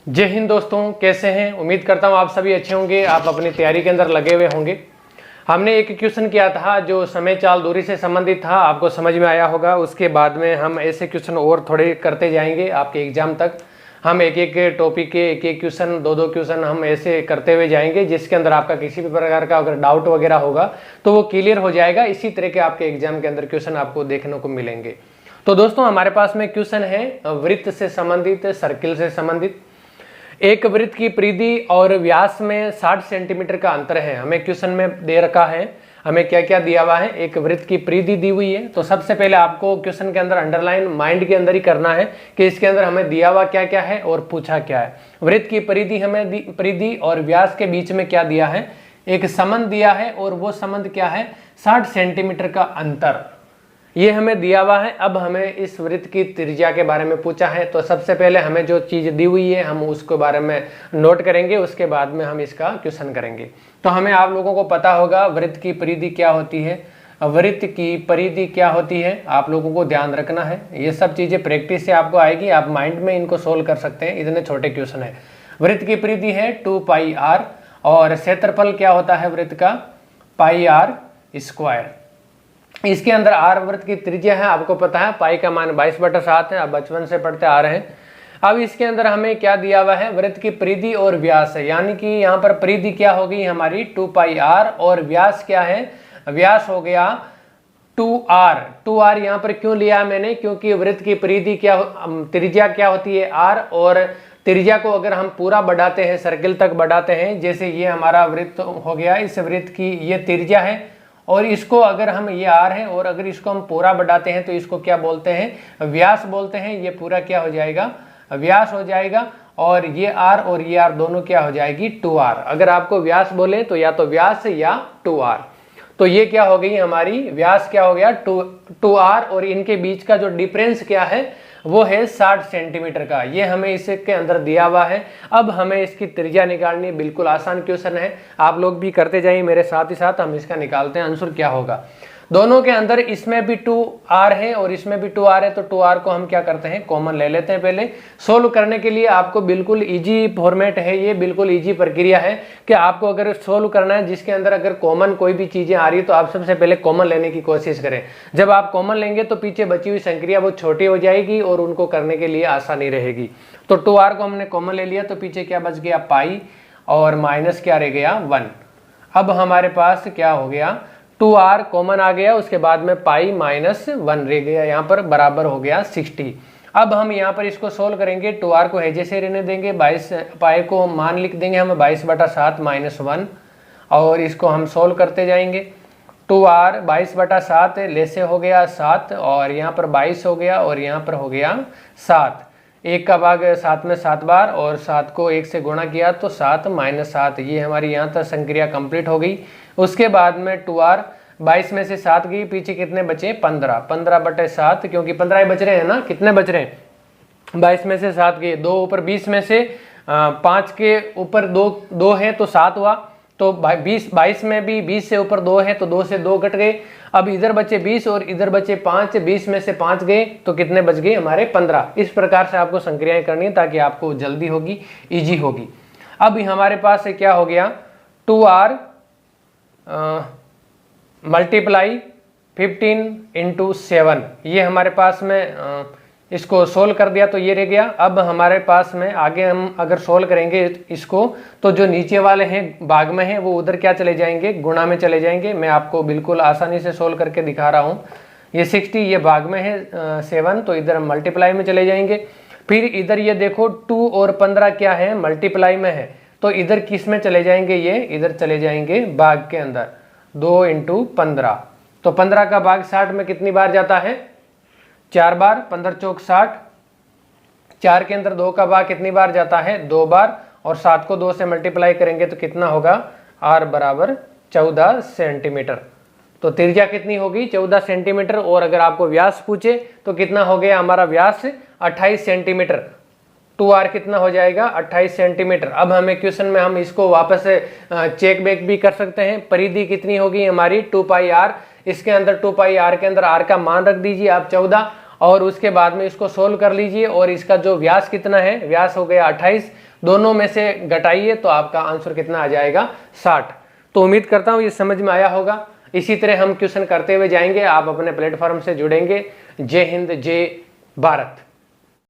जय हिंद दोस्तों, कैसे हैं। उम्मीद करता हूं आप सभी अच्छे होंगे। आप अपनी तैयारी के अंदर लगे हुए होंगे। हमने एक क्वेश्चन किया था जो समय चाल दूरी से संबंधित था, आपको समझ में आया होगा। उसके बाद में हम ऐसे क्वेश्चन और थोड़े करते जाएंगे आपके एग्जाम तक। हम एक एक टॉपिक के एक एक क्वेश्चन, दो क्वेश्चन हम ऐसे करते हुए जाएंगे, जिसके अंदर आपका किसी भी प्रकार का अगर डाउट वगैरह होगा तो वो क्लियर हो जाएगा। इसी तरह के आपके एग्जाम के अंदर क्वेश्चन आपको देखने को मिलेंगे। तो दोस्तों, हमारे पास में क्वेश्चन है वृत्त से संबंधित, सर्किल से संबंधित। एक वृत्त की परिधि और व्यास में 60 सेंटीमीटर का अंतर है। हमें क्वेश्चन में दे रखा है, हमें क्या क्या दिया हुआ है। एक वृत्त की परिधि दी हुई है, तो सबसे पहले आपको क्वेश्चन के अंदर अंडरलाइन माइंड के अंदर ही करना है कि इसके अंदर हमें दिया हुआ क्या क्या है और पूछा क्या है। वृत्त की परिधि हमें परिधि और व्यास के बीच में क्या दिया है, एक संबंध दिया है, और वो संबंध क्या है, 60 सेंटीमीटर का अंतर, ये हमें दिया हुआ है। अब हमें इस वृत्त की त्रिज्या के बारे में पूछा है, तो सबसे पहले हमें जो चीज दी हुई है हम उसके बारे में नोट करेंगे, उसके बाद में हम इसका क्वेश्चन करेंगे। तो हमें आप लोगों को पता होगा वृत्त की परिधि क्या होती है। वृत्त की परिधि क्या होती है आप लोगों को ध्यान रखना है। ये सब चीजें प्रैक्टिस से आपको आएगी, आप माइंड में इनको सोल्व कर सकते हैं। इतने छोटे क्वेश्चन है। वृत्त की परिधि है 2πr, और क्षेत्रफल क्या होता है वृत्त का, πr²। इसके अंदर आर वृत्त की त्रिज्या है, आपको पता है पाई का मान 22/7 है, आप बचपन से पढ़ते आ रहे हैं। अब इसके अंदर हमें क्या दिया हुआ है, वृत्त की परिधि और व्यास है, यानी कि यहाँ पर परिधि क्या होगी हमारी 2πr, और व्यास क्या है, व्यास हो गया 2r। 2r यहाँ पर क्यों लिया मैंने, क्योंकि वृत्त की परिधि क्या, त्रिज्या क्या होती है r, और त्रिज्या को अगर हम पूरा बढ़ाते हैं, सर्किल तक बढ़ाते हैं, जैसे ये हमारा वृत्त हो गया, इस वृत्त की ये त्रिज्या है, और इसको अगर हम, ये आर है, और अगर इसको हम पूरा बढ़ाते हैं तो इसको क्या बोलते हैं, व्यास बोलते हैं। ये पूरा क्या हो जाएगा, व्यास हो जाएगा, और ये आर और ये आर दोनों क्या हो जाएगी 2r। अगर आपको व्यास बोले तो या तो व्यास या 2r। तो ये क्या हो गई हमारी, व्यास क्या हो गया 2r, और इनके बीच का जो डिफरेंस क्या है वो है 60 सेंटीमीटर का। ये हमें इसके अंदर दिया हुआ है। अब हमें इसकी त्रिज्या निकालनी है। बिल्कुल आसान क्वेश्चन है, आप लोग भी करते जाइए मेरे साथ ही साथ। हम इसका निकालते हैं आंसर क्या होगा। दोनों के अंदर इसमें भी 2r है और इसमें भी 2r है, तो 2r को हम क्या करते हैं, कॉमन ले लेते हैं। पहले सोल्व करने के लिए आपको बिल्कुल इजी फॉर्मेट है, ये बिल्कुल इजी प्रक्रिया है कि आपको अगर सोल्व करना है जिसके अंदर अगर कॉमन कोई भी चीजें आ रही है तो आप सबसे पहले कॉमन लेने की कोशिश करें। जब आप कॉमन लेंगे तो पीछे बची हुई संक्रिया वो छोटी हो जाएगी और उनको करने के लिए आसानी रहेगी। तो 2r को हमने कॉमन ले लिया, तो पीछे क्या बच गया, पाई, और माइनस क्या रह गया 1। अब हमारे पास क्या हो गया, 2r कॉमन आ गया, उसके बाद में पाई माइनस 1 रह गया, यहाँ पर बराबर हो गया 60। अब हम यहाँ पर इसको सोल्व करेंगे, 2r को है जैसे रहने देंगे, 22 पाई को मान लिख देंगे हम 22/7 माइनस 1, और इसको हम सोल्व करते जाएंगे। 2r 22/7 लेसे हो गया 7, और यहाँ पर 22 हो गया, और यहाँ पर हो गया 7। 1 का भाग 7 में 7 बार, और 7 को 1 से गुणा किया तो 7 माइनस 7। ये हमारी यहाँ तक संक्रिया कंप्लीट हो गई। उसके बाद में 2r 22 में से 7 गई, पीछे कितने बचे 15, 15/7, क्योंकि 15 ही बच रहे हैं ना, कितने बच रहे हैं, 22 में से 7 गए, 2 ऊपर 20 में से 5 के ऊपर 2 है तो 7 हुआ, तो 22 में भी 20 से ऊपर 2 है तो 2 से 2 घट गए। अब इधर बचे 20 और इधर बचे 5, 20 में से 5 गए तो कितने बच गए हमारे 15। इस प्रकार से आपको संक्रियाएं करनी है ताकि आपको जल्दी होगी, इजी होगी। अब हमारे पास क्या हो गया, 2r मल्टीप्लाई 15 × 7, ये हमारे पास में इसको सोल्व कर दिया तो ये रह गया। अब हमारे पास में आगे हम अगर सोल्व करेंगे इसको, तो जो नीचे वाले हैं भाग में हैं वो उधर क्या चले जाएंगे, गुणा में चले जाएंगे। मैं आपको बिल्कुल आसानी से सोल्व करके दिखा रहा हूँ। ये 60 ये भाग में है 7, तो इधर हम मल्टीप्लाई में चले जाएंगे। फिर इधर ये देखो 2 और 15 क्या है, मल्टीप्लाई में है, तो इधर किस में चले जाएंगे, ये इधर चले जाएंगे भाग के अंदर, 2 × 15। तो 15 का भाग 60 में कितनी बार जाता है, 4 बार, 15 चौक 60। 4 के अंदर 2 का भाग कितनी बार जाता है, 2 बार, और 7 को 2 से मल्टीप्लाई करेंगे तो कितना होगा, r बराबर 14 सेंटीमीटर। तो त्रिज्या कितनी होगी 14 सेंटीमीटर, और अगर आपको व्यास पूछे तो कितना हो गया हमारा व्यास 28 सेंटीमीटर। 2r कितना हो जाएगा 28 सेंटीमीटर। अब हमें क्वेश्चन में हम इसको वापस चेक बैक भी कर सकते हैं। परिधि कितनी होगी हमारी 2πr, इसके अंदर 2πr के अंदर r का मान रख दीजिए आप 14, और उसके बाद में इसको सोल्व कर लीजिए और इसका जो व्यास कितना है, व्यास हो गया 28, दोनों में से घटाइए तो आपका आंसर कितना आ जाएगा 60। तो उम्मीद करता हूँ ये समझ में आया होगा। इसी तरह हम क्वेश्चन करते हुए जाएंगे, आप अपने प्लेटफॉर्म से जुड़ेंगे। जय हिंद, जय भारत।